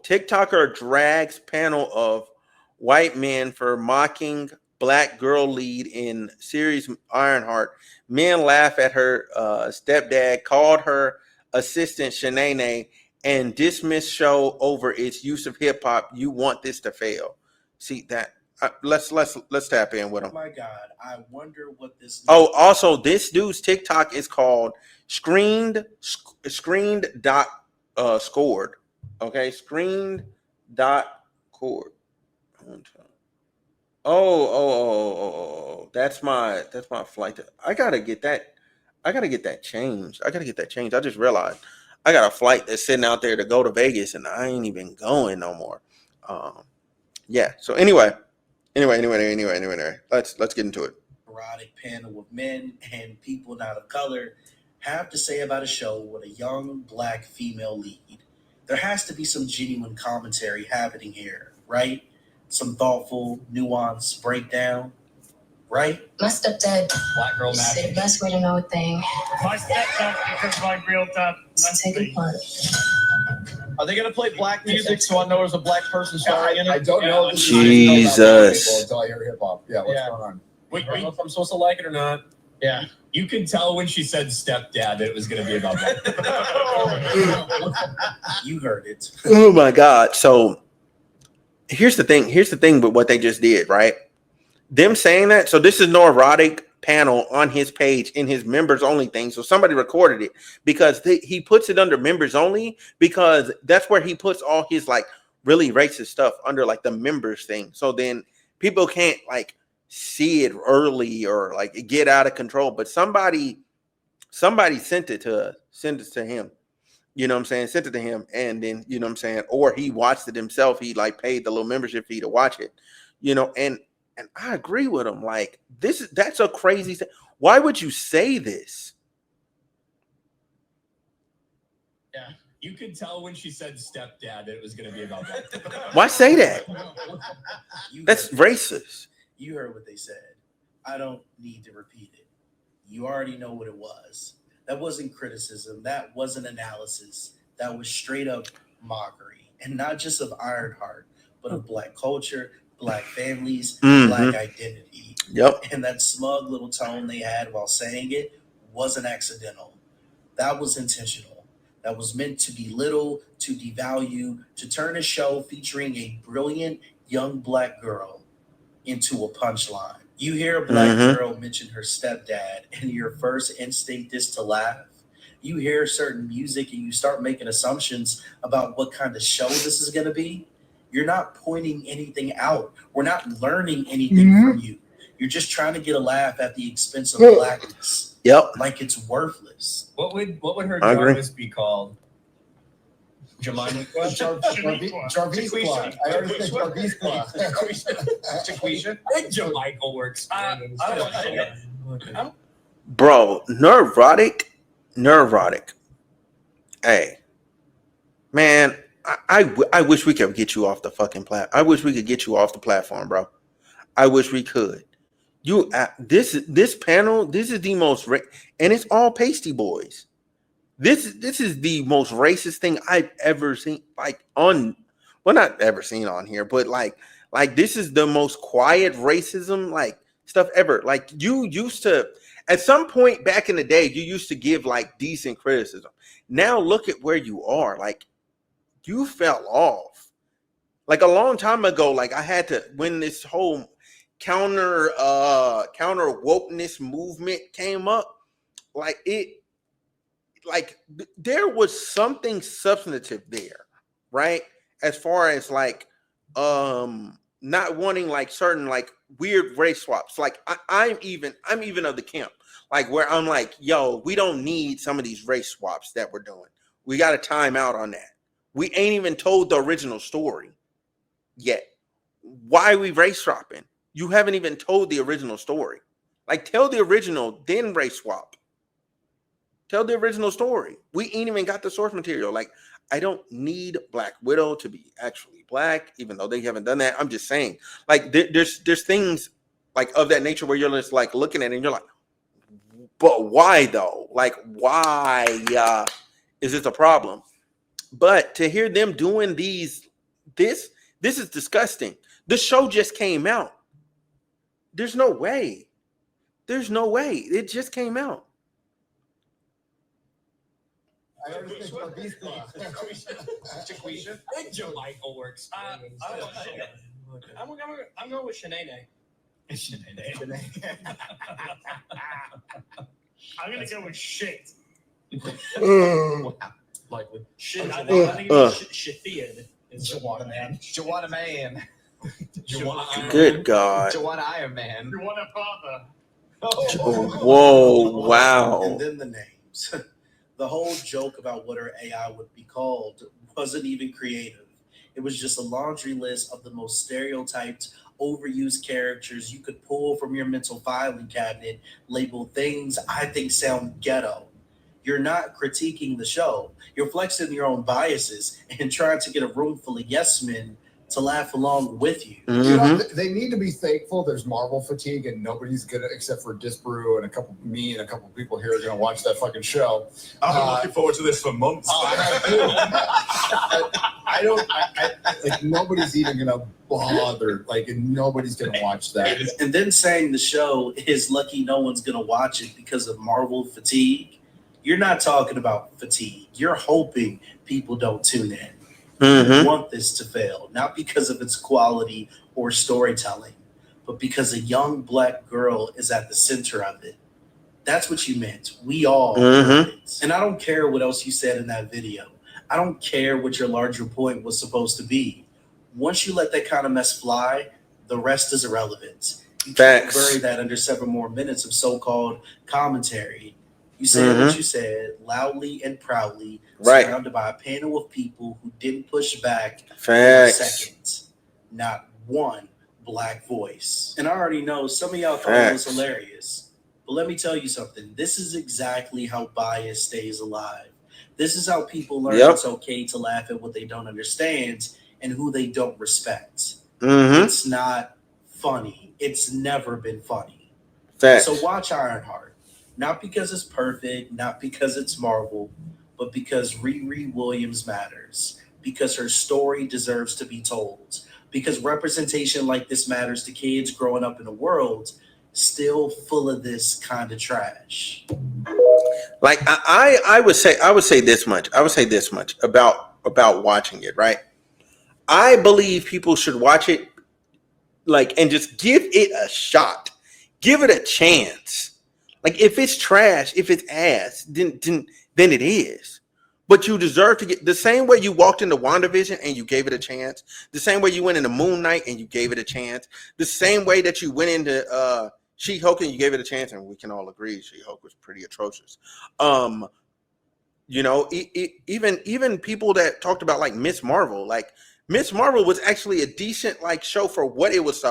TikToker drags panel of white men for mocking black girl lead in series Ironheart. Men laugh at her stepdad, called her assistant Shanae, and dismiss show over its use of hip hop. You want this to fail? See that? Let's tap in with him. Oh my God, I wonder what this. Oh, also, this dude's TikTok is called screened dot scored. Okay, screened dot cord. Oh, that's my flight. I gotta get that. I gotta get that changed. I just realized I got a flight that's sitting out there to go to Vegas, and I ain't even going no more. Yeah. So anyway. Let's get into it. Erotic panel of men and people not of color have to say about a show with a young black female lead. There has to be some genuine commentary happening here, right? Some thoughtful, nuanced breakdown, right? My stepdad Black girl said magic. the best way to know a thing My stepdad because my real dad. is to take it apart. Are they gonna play black music so I know there's a black person starring in it? I don't know. Jesus. Until I hear hip hop. Yeah, what's Yeah. going on? I don't know if I'm supposed to like it or not. Yeah. You could tell when she said stepdad that it was going to be about that. You heard it. Oh my God. So here's the thing with what they just did, right? Them saying that. So this is Nerdrotic panel on his page in his members only thing. So somebody recorded it because he puts it under members only because that's where he puts all his like really racist stuff under like the members thing. So then people can't like see it early or like get out of control. But somebody sent it to him. You know what I'm saying? Sent it to him, and then you know what I'm saying, or he watched it himself. He like paid the little membership fee to watch it. You know, and I agree with him. Like that's a crazy thing. Why would you say this? Yeah. You could tell when she said stepdad that it was going to be about that. Why say that? That's heard it. racist. You heard what they said. I don't need to repeat it. You already know what it was. That wasn't criticism. That wasn't analysis. That was straight up mockery. And not just of Ironheart, but of black culture, black families, black identity. Yep. And that smug little tone they had while saying it wasn't accidental. That was intentional. That was meant to belittle, to devalue, to turn a show featuring a brilliant young black girl into a punchline. You hear a black girl mention her stepdad, and your first instinct is to laugh. You hear certain music, and you start making assumptions about what kind of show this is going to be. You're not pointing anything out. We're not learning anything from you. You're just trying to get a laugh at the expense of blackness. Yep. Like it's worthless. What would her I agree. Jarvis be called? Jemima? Jarvis Claw. I already said Jarvis Claw. Jaquisha? Jamichael works. Bro, Nerdrotic. Hey, man, I wish we could get you off the fucking platform. I wish we could get you off the platform, bro. I wish we could. This panel, this is the most, and it's all pasty boys. This is the most racist thing I've ever seen, like not ever seen on here, but like this is the most quiet racism like stuff ever. Like you used to, at some point back in the day, you used to give like decent criticism. Now look at where you are. Like you fell off. Like a long time ago, like I had to, when this whole counter wokeness movement came up, there was something substantive there, right? As far as like not wanting like certain like weird race swaps. Like I'm even of the camp like where I'm like, yo, we don't need some of these race swaps that we're doing. We got to time out on that. We ain't even told the original story yet. Why are we race swapping? You haven't even told the original story. Like tell the original, then race swap. Tell the original story. We ain't even got the source material. Like, I don't need Black Widow to be actually black, even though they haven't done that. I'm just saying, like, there's things like of that nature where you're just like looking at it and you're like, but why though? Like, why is this a problem? But to hear them doing this is disgusting. The show just came out. There's no way. There's no way. It just came out. I already think Jarvis Jaquisha. Michael works. I'm going with Shanae. I'm gonna go with shit. Likely. Shit. I think it's Shithiad. Jawana man. Jawana man. Good God. Jawana Iron Man. You want a father? Whoa, wow. And then the names. The whole joke about what her AI would be called wasn't even creative. It was just a laundry list of the most stereotyped, overused characters you could pull from your mental filing cabinet, labeled things I think sound ghetto. You're not critiquing the show. You're flexing your own biases and trying to get a room full of yes men to laugh along with you. You know, they need to be thankful there's Marvel fatigue and nobody's gonna, except for Disbrew and a couple people here are gonna watch that fucking show. I've been looking forward to this for months. Like nobody's even gonna bother. Like nobody's gonna watch that. And then saying the show is lucky no one's gonna watch it because of Marvel fatigue. You're not talking about fatigue. You're hoping people don't tune in. You want this to fail, not because of its quality or storytelling, but because a young black girl is at the center of it. That's what you meant. We all heard it. And I don't care what else you said in that video. I don't care what your larger point was supposed to be. Once you let that kind of mess fly, the rest is irrelevant. You can't bury that under several more minutes of so-called commentary. You said what you said loudly and proudly, surrounded by a panel of people who didn't push back for a second. Not one black voice. And I already know some of y'all thought it was hilarious. But let me tell you something. This is exactly how bias stays alive. This is how people learn it's okay to laugh at what they don't understand and who they don't respect. It's not funny. It's never been funny. So watch Ironheart. Not because it's perfect, not because it's Marvel, but because Riri Williams matters. Because her story deserves to be told. Because representation like this matters to kids growing up in a world still full of this kind of trash. Like I would say this much. I would say this much about watching it, right? I believe people should watch it and just give it a shot. Give it a chance. Like if it's trash, if it's ass, then it is. But you deserve to get the same way you walked into WandaVision and you gave it a chance, the same way you went into Moon Knight and you gave it a chance, the same way that you went into She-Hulk and you gave it a chance, and we can all agree She-Hulk was pretty atrocious. Even people that talked about like Miss Marvel, Miss Marvel was actually a decent show for what it was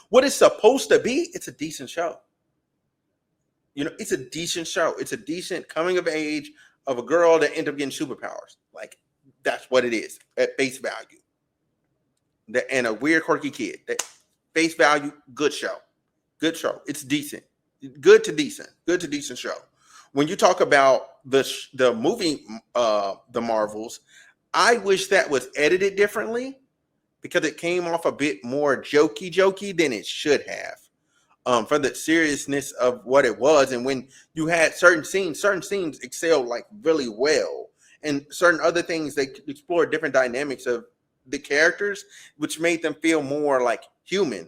what it's supposed to be. It's a decent show. It's a decent show. It's a decent coming of age of a girl that ended up getting superpowers. That's what it is at face value. And a weird, quirky kid. That face value, good show. Good show. It's decent. Good to decent show. When you talk about the movie, The Marvels, I wish that was edited differently because it came off a bit more jokey than it should have. For the seriousness of what it was, and when you had certain scenes excelled really well, and certain other things they explored different dynamics of the characters, which made them feel more human.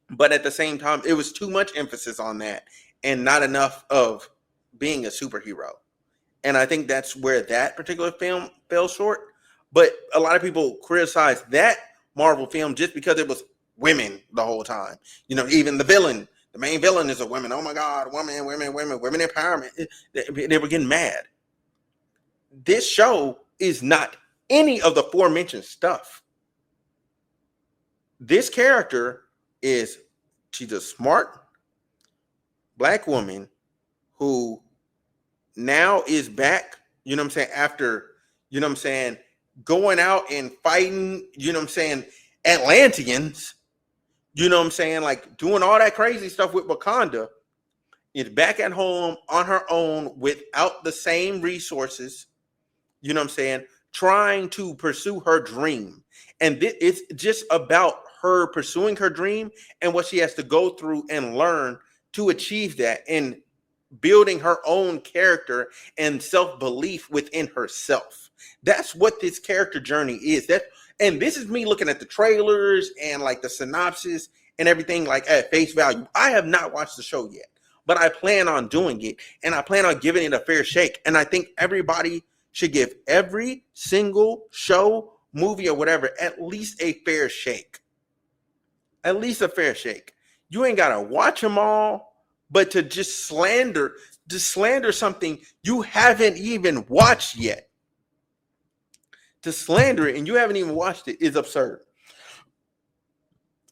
But at the same time, it was too much emphasis on that and not enough of being a superhero. And I think that's where that particular film fell short. But a lot of people criticize that Marvel film just because it was women the whole time. Even the main villain is a woman. Oh my God, women empowerment. They were getting mad. This show is not any of the aforementioned stuff. This character she's a smart black woman who now is back, after, going out and fighting, Atlanteans, doing all that crazy stuff with Wakanda, is back at home on her own without the same resources, trying to pursue her dream. And it's just about her pursuing her dream and what she has to go through and learn to achieve that, and building her own character and self-belief within herself. That's what this character journey is. And this is me looking at the trailers and like the synopsis and everything like at face value. I have not watched the show yet, but I plan on doing it, and I plan on giving it a fair shake. And I think everybody should give every single show, movie, or whatever at least a fair shake. At least a fair shake. You ain't gotta watch them all, but to just slander something you haven't even watched yet. To slander it and you haven't even watched it is absurd.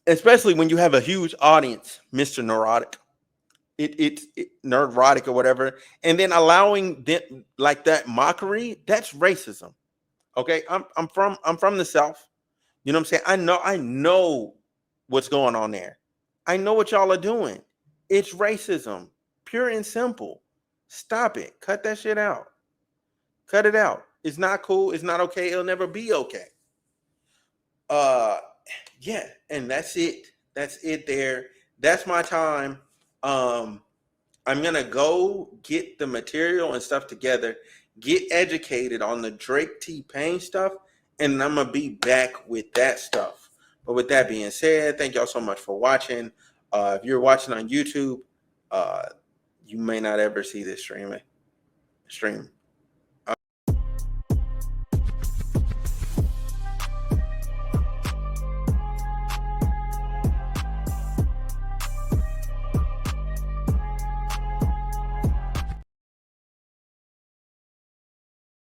Especially when you have a huge audience, Mr. Neurotic. It's Nerdrotic or whatever, and then allowing them like that mockery, that's racism. Okay, I'm from the South. You know what I'm saying? I know what's going on there. I know what y'all are doing. It's racism, pure and simple. Stop it. Cut that shit out. Cut it out. It's not cool. It's not okay. It'll never be okay. Yeah, and that's it. That's it there. That's my time. I'm gonna go get the material and stuff together, get educated on the Drake T-Pain stuff, and I'm gonna be back with that stuff. But with that being said, thank y'all so much for watching. If you're watching on YouTube, you may not ever see this stream.